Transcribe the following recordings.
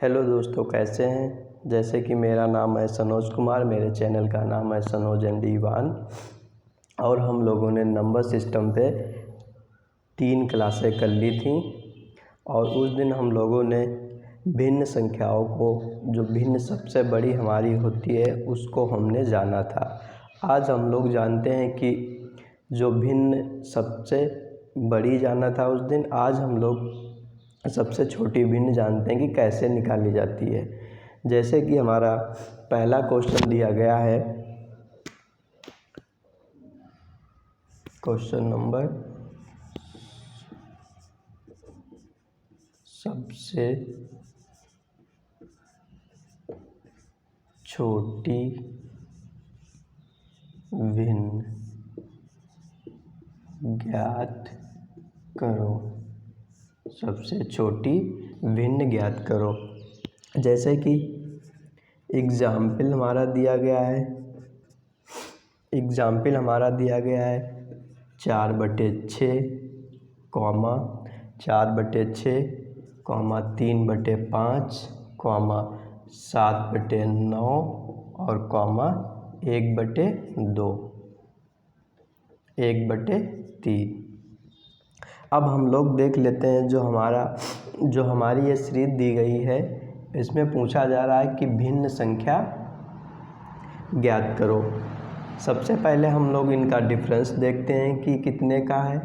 Hello दोस्तों, कैसे हैं। जैसे कि मेरा नाम है सनोज कुमार, मेरे चैनल का नाम है सनोज एंड वन। और हम लोगों ने नंबर सिस्टम पे 3 क्लासें कर ली थी। और उस दिन हम लोगों ने भिन्न संख्याओं को, जो भिन्न सबसे बड़ी हमारी होती है, उसको हमने जाना था। आज हम लोग जानते हैं कि जो भिन्न सबसे बड़ी जाना था उस दिन, आज हम लोग सबसे छोटी भिन्न जानते हैं कि कैसे निकाली जाती है। जैसे कि हमारा पहला क्वेश्चन दिया गया है, क्वेश्चन नंबर सबसे छोटी भिन्न ज्ञात करो। सबसे छोटी भिन्न ज्ञात करो। जैसे कि एग्जाम्पल हमारा दिया गया है, 4/6, 4/6, 3/5, 7/9 और 1/2, 1/3। अब हम लोग देख लेते हैं जो हमारी ये सीरीज दी गई है, इसमें पूछा जा रहा है कि भिन्न संख्या ज्ञात करो। सबसे पहले हम लोग इनका डिफरेंस देखते हैं कि कितने का है।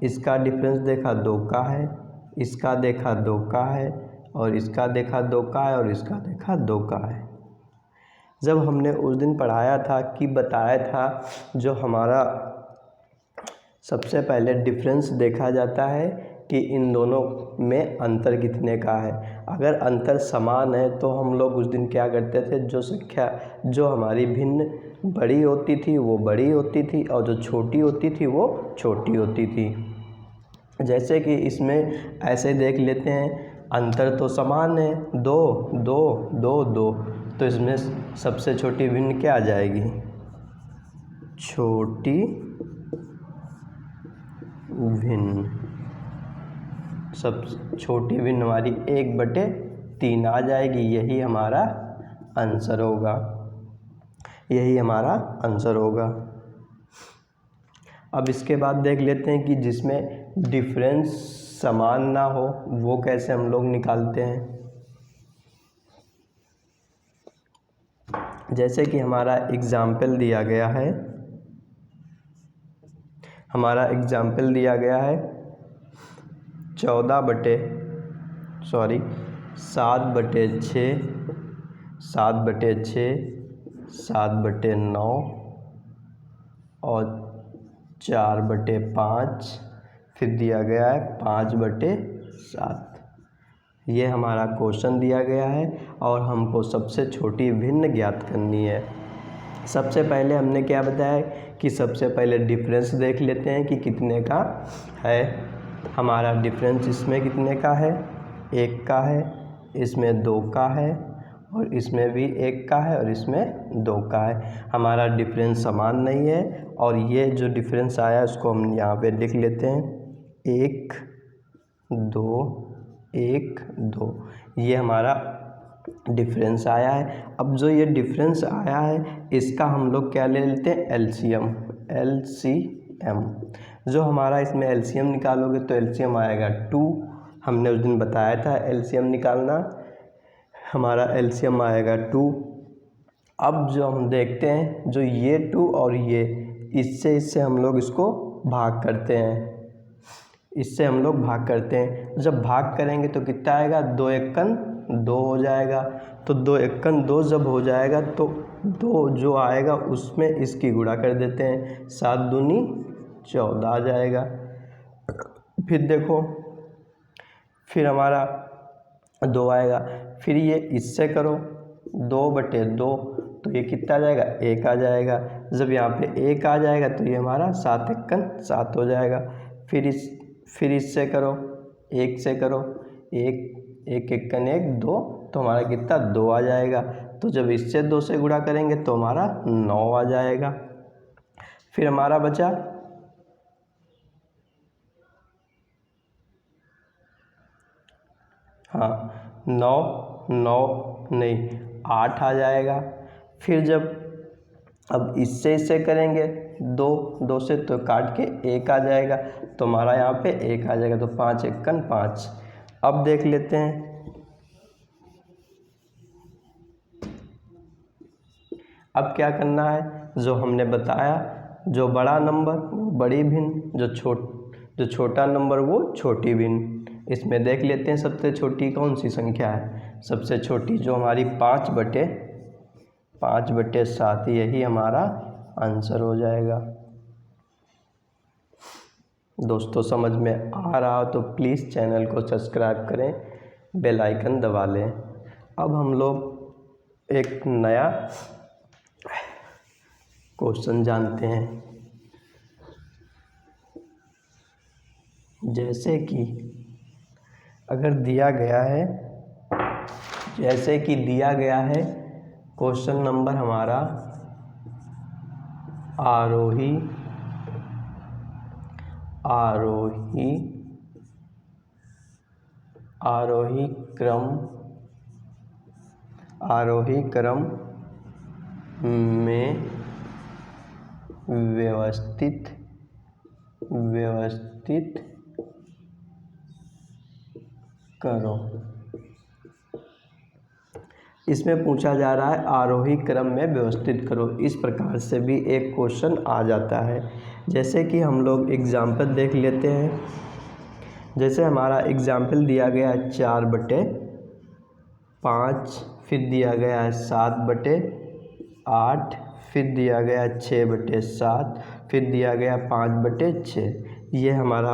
इसका डिफरेंस देखा 2 का है, इसका देखा 2 का है, और इसका देखा 2 का है, और इसका देखा 2 का है। जब हमने उस दिन पढ़ाया था कि बताया था, जो हमारा सबसे पहले डिफरेंस देखा जाता है कि इन दोनों में अंतर कितने का है। अगर अंतर समान है तो हम लोग उस दिन क्या करते थे, जो संख्या जो हमारी भिन्न बड़ी होती थी वो बड़ी होती थी, और जो छोटी होती थी वो छोटी होती थी। जैसे कि इसमें ऐसे देख लेते हैं, अंतर तो समान है, 2 2 2 2, तो इसमें सबसे छोटी भिन्न क्या आ जाएगी, छोटी भिन्न। सब छोटी भिन्न हमारी 1/3 आ जाएगी। यही हमारा आंसर होगा। अब इसके बाद देख लेते हैं कि जिसमें डिफरेंस समान ना हो वो कैसे हम लोग निकालते हैं। जैसे कि हमारा एग्जाम्पल दिया गया है, 7/6, 7/9 और 4/5, फिर दिया गया है 5/7। ये हमारा क्वेश्चन दिया गया है और हमको सबसे छोटी भिन्न ज्ञात करनी है। सबसे पहले हमने क्या बताया कि सबसे पहले डिफरेंस देख लेते हैं कि कितने का है। हमारा डिफरेंस इसमें कितने का है, 1 का है, इसमें 2 का है, और इसमें भी 1 का है, और इसमें 2 का है। हमारा डिफरेंस समान नहीं है, और ये जो डिफरेंस आया उसको हम यहाँ पे लिख लेते हैं, 1 2 1 2। ये हमारा डिफरेंस आया है। अब जो ये डिफरेंस आया है इसका हम लोग क्या ले लेते हैं, एलसीएम। जो हमारा इसमें एलसीएम निकालोगे तो एलसीएम आएगा 2। हमने उस दिन बताया था एलसीएम निकालना, हमारा एलसीएम आएगा 2। अब जो हम देखते हैं, जो ये 2 और ये, इससे हम लोग इसको भाग करते हैं। जब भाग करेंगे तो कितना आएगा, 2 एकन 2 हो जाएगा। तो 2 एकन 2 जब हो जाएगा तो 2 जो आएगा उसमें इसकी गुणा कर देते हैं, 7 दूनी 14 आ जाएगा। फिर देखो, फिर हमारा 2 आएगा, फिर ये इससे करो 2/2, तो ये कितना आ जाएगा, 1 आ जाएगा। जब यहाँ पे 1 आ जाएगा तो ये हमारा 7 एकन 7 हो जाएगा। फिर इससे करो, 1 से करो, 1 एकन 1 2, तो हमारा कितना 2 आ जाएगा। तो जब इससे 2 से गुणा करेंगे तो हमारा 9 आ जाएगा। फिर हमारा बचा 9 9 नहीं 8 आ जाएगा। फिर जब अब इससे करेंगे 2 से तो काट के 1 आ जाएगा, तो हमारा यहाँ पे 1 आ जाएगा, तो 5 एकन 5। अब देख लेते हैं, अब क्या करना है, जो हमने बताया, जो बड़ा नंबर वो बड़ी भिन्न, जो छोटा नंबर वो छोटी भिन्न। इसमें देख लेते हैं सबसे छोटी कौन सी संख्या है। सबसे छोटी जो हमारी 5/7, यही हमारा आंसर हो जाएगा। दोस्तों समझ में आ रहा हो तो प्लीज़ चैनल को सब्सक्राइब करें, बेल आइकन दबा लें। अब हम लोग एक नया क्वेश्चन जानते हैं। जैसे कि अगर दिया गया है, क्वेश्चन नंबर हमारा आरोही क्रम में व्यवस्थित करो। इसमें पूछा जा रहा है आरोही क्रम में व्यवस्थित करो। इस प्रकार से भी एक क्वेश्चन आ जाता है। जैसे कि हम लोग एग्जाम्पल देख लेते हैं। जैसे हमारा एग्जाम्पल दिया गया है 4/5, फिर दिया गया है 7/8, फिर दिया गया 6/7, फिर दिया गया 5/6। ये हमारा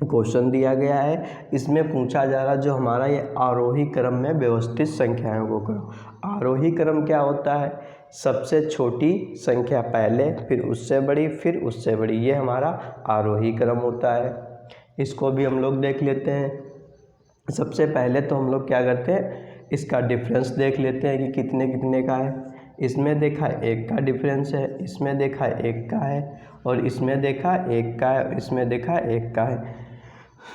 क्वेश्चन दिया गया है। इसमें पूछा जा रहा जो हमारा ये आरोही क्रम में व्यवस्थित संख्याओं को करो। आरोही क्रम क्या होता है, सबसे छोटी संख्या पहले, फिर उससे बड़ी, फिर उससे बड़ी, ये हमारा आरोही क्रम होता है। इसको भी हम लोग देख लेते हैं। सबसे पहले तो हम लोग क्या करते हैं, इसका डिफरेंस देख लेते हैं कि कितने कितने का है। इसमें देखा 1 का डिफरेंस है, इसमें देखा 1 का है, और इसमें देखा 1 का है, इसमें देखा 1 का है।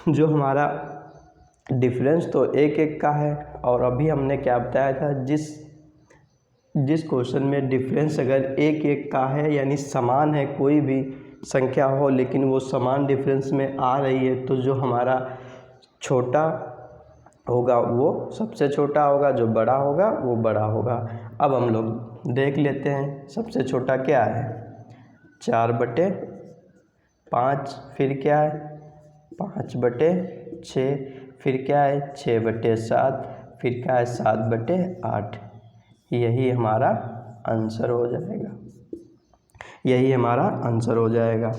जो हमारा डिफरेंस तो 1 का है। और अभी हमने क्या बताया था, जिस क्वेश्चन में डिफरेंस अगर 1 का है, यानी समान है, कोई भी संख्या हो लेकिन वो समान डिफरेंस में आ रही है, तो जो हमारा छोटा होगा वो सबसे छोटा होगा, जो बड़ा होगा वो बड़ा होगा। अब हम लोग देख लेते हैं सबसे छोटा क्या है, 4/5, फिर क्या है 5/6, फिर क्या है 6/7, फिर क्या है 7/8। यही हमारा आंसर हो जाएगा।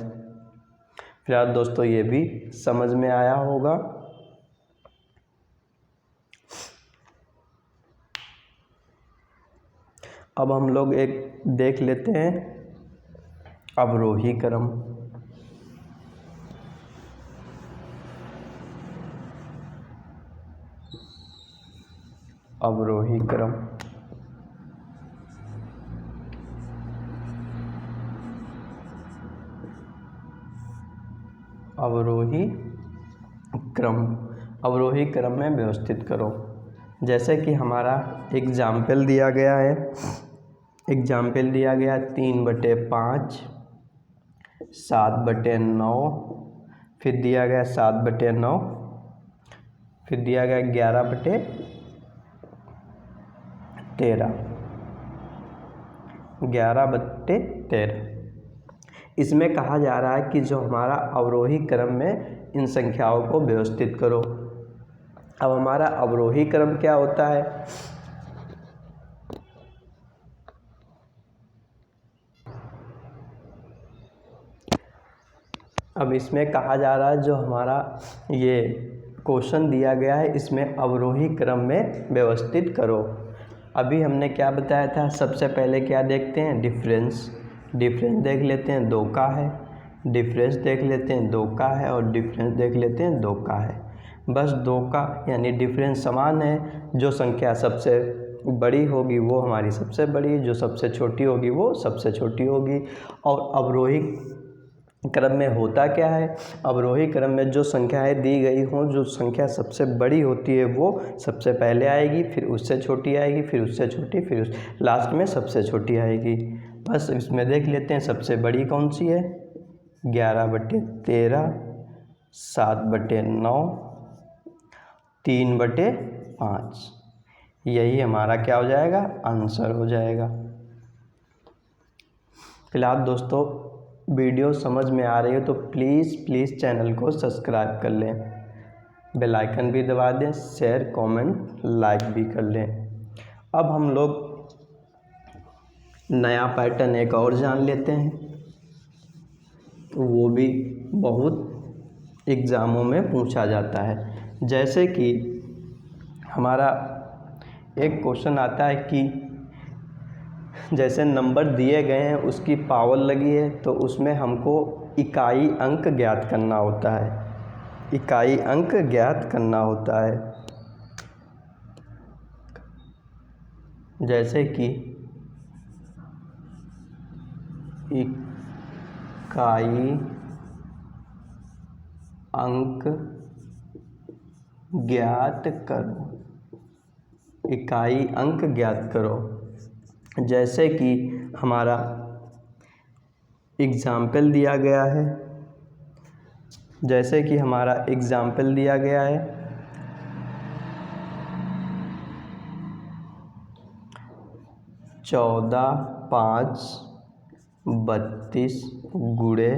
फिर दोस्तों ये भी समझ में आया होगा। अब हम लोग एक देख लेते हैं अवरोही क्रम। अवरोही क्रम में व्यवस्थित करो। जैसे कि हमारा एग्जाम्पल दिया गया है, 3/5, 7/9, फिर दिया गया 7/9, फिर दिया गया 11/13। इसमें कहा जा रहा है कि जो हमारा अवरोही क्रम में इन संख्याओं को व्यवस्थित करो। अब हमारा अवरोही क्रम क्या होता है, अब इसमें कहा जा रहा है जो हमारा ये क्वेश्चन दिया गया है, इसमें अवरोही क्रम में व्यवस्थित करो। अभी हमने क्या बताया था, सबसे पहले क्या देखते हैं, डिफरेंस देख लेते हैं 2 का है, डिफरेंस देख लेते हैं 2 का है, और डिफरेंस देख लेते हैं 2 का है। बस 2 का यानी डिफरेंस समान है। जो संख्या सबसे बड़ी होगी वो हमारी सबसे बड़ी, जो सबसे छोटी होगी वो सबसे छोटी होगी। और क्रम में होता क्या है, अवरोही क्रम में जो संख्याएं दी गई हों, जो संख्या सबसे बड़ी होती है वो सबसे पहले आएगी, फिर उससे छोटी आएगी, फिर उससे छोटी, फिर लास्ट में सबसे छोटी आएगी। बस इसमें देख लेते हैं सबसे बड़ी कौन सी है, 11/13, 7/9, 3/5। यही हमारा क्या हो जाएगा, आंसर हो जाएगा। फिलहाल दोस्तों वीडियो समझ में आ रही है तो प्लीज़ चैनल को सब्सक्राइब कर लें, बेल आइकन भी दबा दें, शेयर कमेंट लाइक भी कर लें। अब हम लोग नया पैटर्न एक और जान लेते हैं, वो भी बहुत एग्ज़ामों में पूछा जाता है। जैसे कि हमारा एक क्वेश्चन आता है कि जैसे नंबर दिए गए हैं उसकी पावर लगी है, तो उसमें हमको इकाई अंक ज्ञात करना होता है, इकाई अंक ज्ञात करना होता है। जैसे कि इकाई अंक ज्ञात करो, इकाई अंक ज्ञात करो। जैसे कि हमारा एग्ज़ाम्पल दिया गया है, जैसे कि हमारा एग्ज़ाम्पल दिया गया है 14, 5, 32 गुणे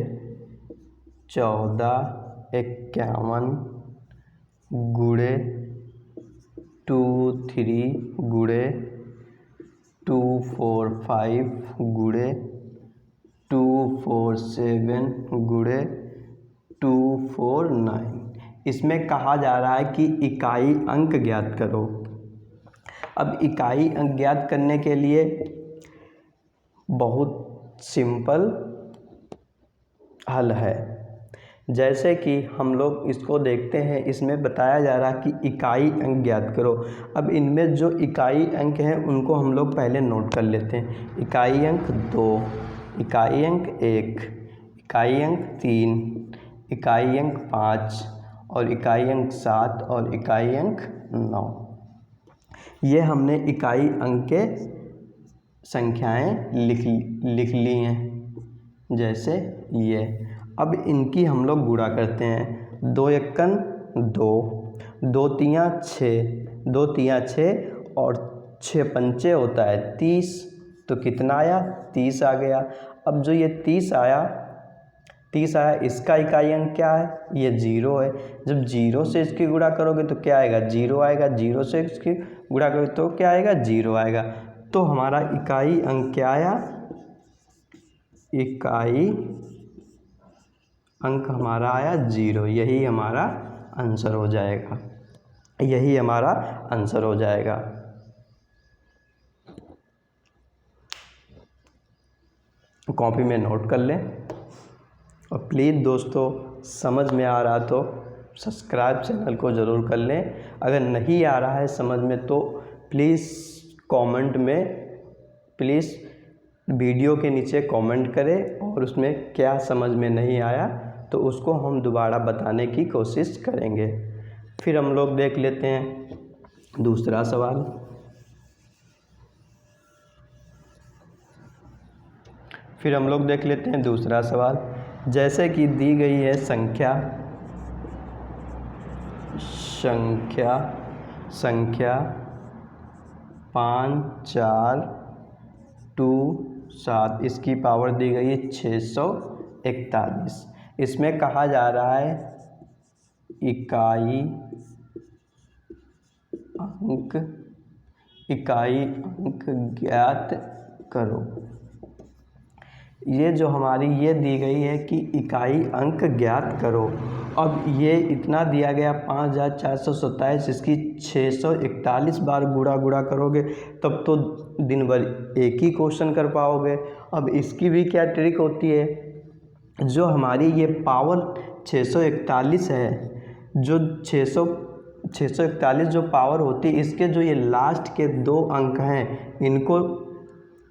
14, 51 गुणे 2, 3 गुणे 2, 4, 5 गुणे 2, 4, 7 गुणे 2, 4, 9। इसमें कहा जा रहा है कि इकाई अंक ज्ञात करो। अब इकाई अंक ज्ञात करने के लिए बहुत सिंपल हल है। जैसे कि हम लोग इसको देखते हैं, इसमें बताया जा रहा है कि इकाई अंक ज्ञात करो। अब इनमें जो इकाई अंक हैं उनको हम लोग पहले नोट कर लेते हैं। इकाई अंक 2, इकाई अंक 1, इकाई अंक 3, इकाई अंक 5 और इकाई अंक 7 और इकाई अंक 9। ये हमने इकाई अंक के संख्याएं लिख ली हैं। जैसे ये, अब इनकी हम लोग गुणा करते हैं। 2 एकन 2, 2 तियाँ 6, 2 तियाँ 6 और 6 पंचे होता है 30, तो कितना आया, 30 आ गया। अब जो ये 30 आया, इसका इकाई अंक क्या है, ये 0 है। जब 0 से इसकी गुणा करोगे तो क्या आएगा, 0 आएगा। 0 से इसकी गुणा करोगे तो क्या आएगा, 0 आएगा। तो हमारा इकाई अंक क्या आया, इकाई अंक हमारा आया 0। यही हमारा आंसर हो जाएगा, यही हमारा आंसर हो जाएगा। कॉपी में नोट कर लें और प्लीज़ दोस्तों समझ में आ रहा तो सब्सक्राइब चैनल को ज़रूर कर लें। अगर नहीं आ रहा है समझ में तो प्लीज़ कमेंट में, प्लीज़ वीडियो के नीचे कमेंट करें और उसमें क्या समझ में नहीं आया तो उसको हम दोबारा बताने की कोशिश करेंगे। फिर हम लोग देख लेते हैं दूसरा सवाल। फिर हम लोग देख लेते हैं दूसरा सवाल। जैसे कि दी गई है संख्या 5, 4, 2, 7, इसकी पावर दी गई है 641। इसमें कहा जा रहा है इकाई अंक ज्ञात करो। ये जो हमारी ये दी गई है कि इकाई अंक ज्ञात करो। अब ये इतना दिया गया 5427, इसकी 641 बार गुणा करोगे तब तो दिन भर एक ही क्वेश्चन कर पाओगे। अब इसकी भी क्या ट्रिक होती है, जो हमारी ये पावर 641 है, जो 641 जो पावर होती है, इसके जो ये लास्ट के 2 अंक हैं इनको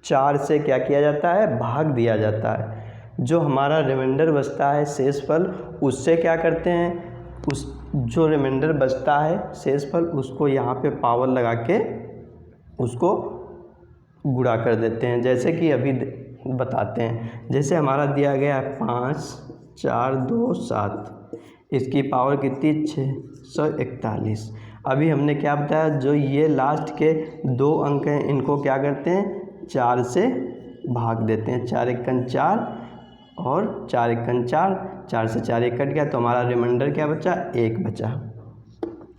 4 से क्या किया जाता है, भाग दिया जाता है। जो हमारा रिमाइंडर बचता है शेषफल, उससे क्या करते हैं, उस जो रिमाइंडर बचता है शेषफल उसको यहाँ पे पावर लगा के उसको गुणा कर देते हैं। जैसे कि अभी बताते हैं, जैसे हमारा दिया गया है 5 4 2 7, इसकी पावर कितनी 641। अभी हमने क्या बताया, जो ये लास्ट के 2 अंक हैं इनको क्या करते हैं 4 से भाग देते हैं। 4 एकन 4 और 4 एकन 4, 4 से 4 एक कट गया तो हमारा रिमाइंडर क्या बचा, 1 बचा।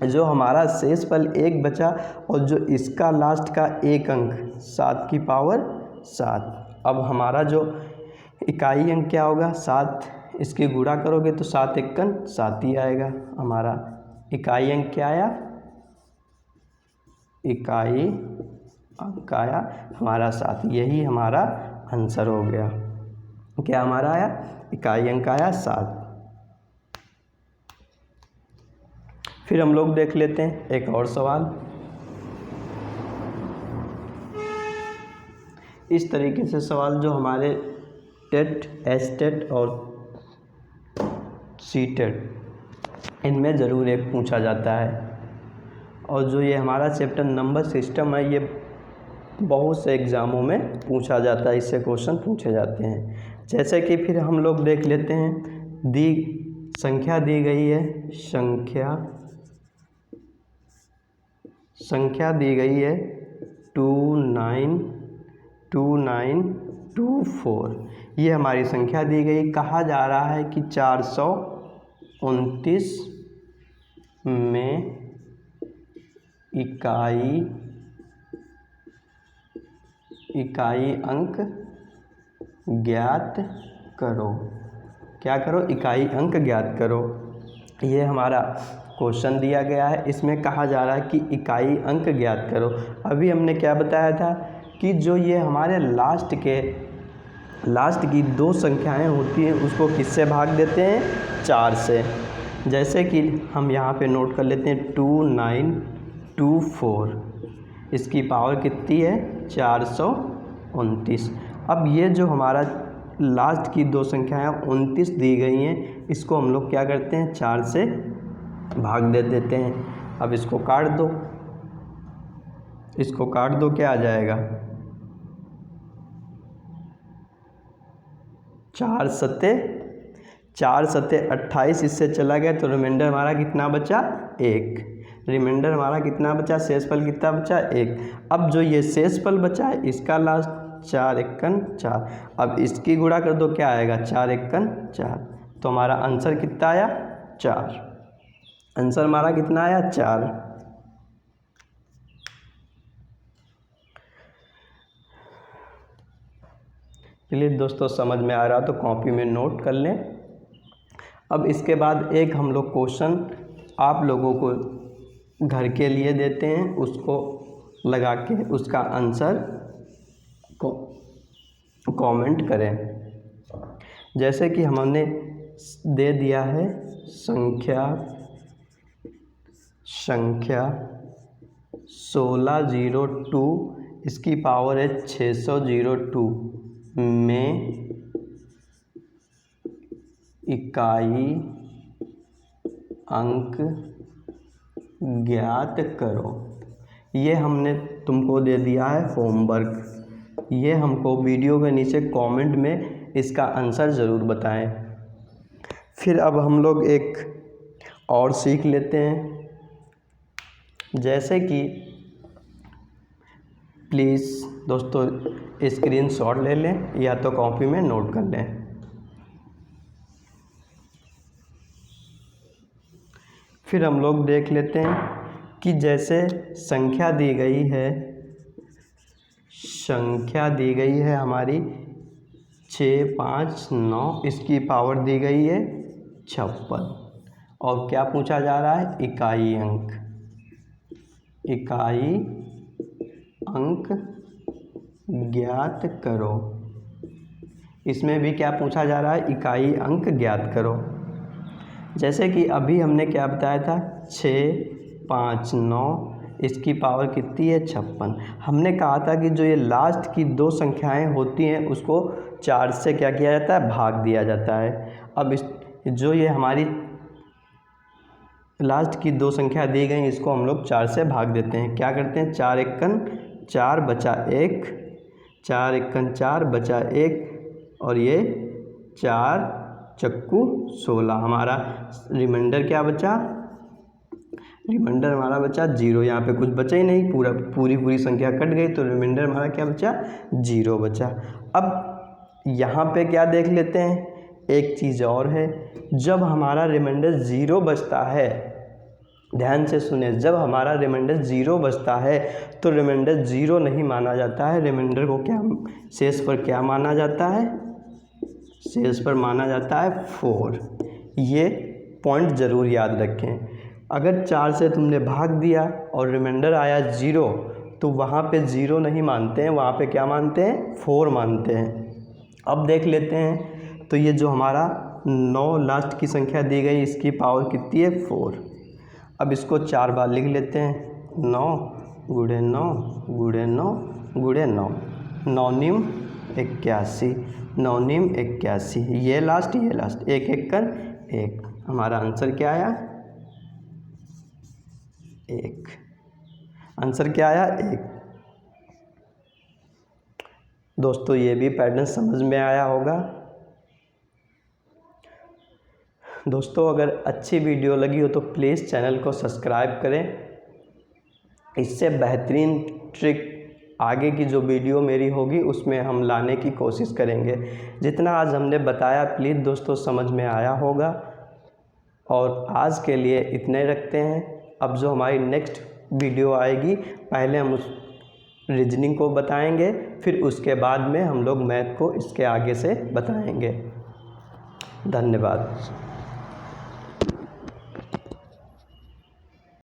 जो हमारा शेषफल 1 बचा और जो इसका लास्ट का 1 अंक 7 की पावर 7। अब हमारा जो इकाई अंक क्या होगा 7, इसकी गुणा करोगे तो 7 एकन 7 ही आएगा। हमारा इकाई अंक क्या आया, इकाई अंक आया हमारा 7। यही हमारा आंसर हो गया। क्या हमारा आया, इकाई अंक आया 7। फिर हम लोग देख लेते हैं एक और सवाल। इस तरीके से सवाल जो हमारे टेट, एसटेट और सीटेट इनमें ज़रूर एक पूछा जाता है। और जो ये हमारा चैप्टर नंबर सिस्टम है, ये बहुत से एग्ज़ामों में पूछा जाता है, इससे क्वेश्चन पूछे जाते हैं। जैसे कि फिर हम लोग देख लेते हैं, संख्या दी गई है, संख्या दी गई है 2924। ये हमारी संख्या दी गई। कहा जा रहा है कि 429 में इकाई अंक ज्ञात करो। क्या करो, इकाई अंक ज्ञात करो। ये हमारा क्वेश्चन दिया गया है, इसमें कहा जा रहा है कि इकाई अंक ज्ञात करो। अभी हमने क्या बताया था कि जो ये हमारे लास्ट की 2 संख्याएं होती हैं उसको किससे भाग देते हैं, 4 से। जैसे कि हम यहाँ पे नोट कर लेते हैं 2924, इसकी पावर कितनी है 429। अब ये जो हमारा लास्ट की 2 संख्याएं 29 दी गई हैं, इसको हम लोग क्या करते हैं 4 से भाग दे देते हैं। अब इसको काट दो, क्या आ जाएगा 4 सत्ते 28, इससे चला गया तो रिमाइंडर हमारा कितना बचा 1। रिमाइंडर हमारा कितना बचा, शेषफल कितना बचा 1। अब जो ये शेषफल बचा है इसका लास्ट 4 एकन 4। अब इसकी गुणा कर दो, क्या आएगा 4 एकन 4। तो हमारा आंसर कितना आया 4। आंसर हमारा कितना आया 4। प्लीज़ दोस्तों समझ में आ रहा तो कॉपी में नोट कर लें। अब इसके बाद एक हम लोग क्वेश्चन आप लोगों को घर के लिए देते हैं, उसको लगा के उसका आंसर को कमेंट करें। जैसे कि हमने दे दिया है संख्या 1602, इसकी पावर है 602 में इकाई अंक ज्ञात करो। ये हमने तुमको दे दिया है होमवर्क। ये हमको वीडियो के नीचे कमेंट में इसका आंसर ज़रूर बताएं। फिर अब हम लोग एक और सीख लेते हैं। जैसे कि प्लीज़ दोस्तों स्क्रीनशॉट ले लें या तो कॉपी में नोट कर लें। फिर हम लोग देख लेते हैं कि जैसे संख्या दी गई है हमारी 659, इसकी पावर दी गई है 56। और क्या पूछा जा रहा है, इकाई अंक ज्ञात करो। इसमें भी क्या पूछा जा रहा है, इकाई अंक ज्ञात करो। जैसे कि अभी हमने क्या बताया था 659, इसकी पावर कितनी है 56। हमने कहा था कि जो ये लास्ट की 2 संख्याएं होती हैं उसको 4 से क्या किया जाता है, भाग दिया जाता है। अब इस जो ये हमारी लास्ट की 2 संख्या दी गई इसको हम लोग 4 से भाग देते हैं। क्या करते हैं, 4 एकन 4 बचा 1, 4 एकन 4 बचा 1 और ये 4 चक्कू 16। हमारा रिमाइंडर क्या बचा, रिमाइंडर हमारा बचा 0। यहाँ पे कुछ बचा ही नहीं, पूरी संख्या कट गई तो रिमाइंडर हमारा क्या बचा, 0 बचा। अब यहाँ पे क्या देख लेते हैं, एक चीज़ और है, जब हमारा रिमाइंडर 0 बचता है, ध्यान से सुने, जब हमारा रिमाइंडर 0 बचता है तो रिमाइंडर 0 नहीं माना जाता है। रिमाइंडर को क्या, शेष पर क्या माना जाता है, शेष पर माना जाता है 4। ये पॉइंट ज़रूर याद रखें। अगर 4 से तुमने भाग दिया और रिमाइंडर आया 0 तो वहाँ पे 0 नहीं मानते हैं, वहाँ पे क्या मानते हैं, 4 मानते हैं। अब देख लेते हैं, तो ये जो हमारा 9 लास्ट की संख्या दी गई इसकी पावर कितनी है, 4। अब इसको 4 बार लिख लेते हैं, 9 गुणे 9 गुणे 9 गुणे 9, 9 नीम 81, 9 नीम 81, ये लास्ट 1 1 कर 1। हमारा आंसर क्या आया, 1। आंसर क्या आया, 1। दोस्तों ये भी पैटर्न समझ में आया होगा। दोस्तों अगर अच्छी वीडियो लगी हो तो प्लीज़ चैनल को सब्सक्राइब करें। इससे बेहतरीन ट्रिक आगे की जो वीडियो मेरी होगी उसमें हम लाने की कोशिश करेंगे। जितना आज हमने बताया प्लीज़ दोस्तों समझ में आया होगा। और आज के लिए इतने रखते हैं। अब जो हमारी नेक्स्ट वीडियो आएगी पहले हम उस रीजनिंग को बताएंगे, फिर उसके बाद में हम लोग मैथ को इसके आगे से बताएंगे। धन्यवाद।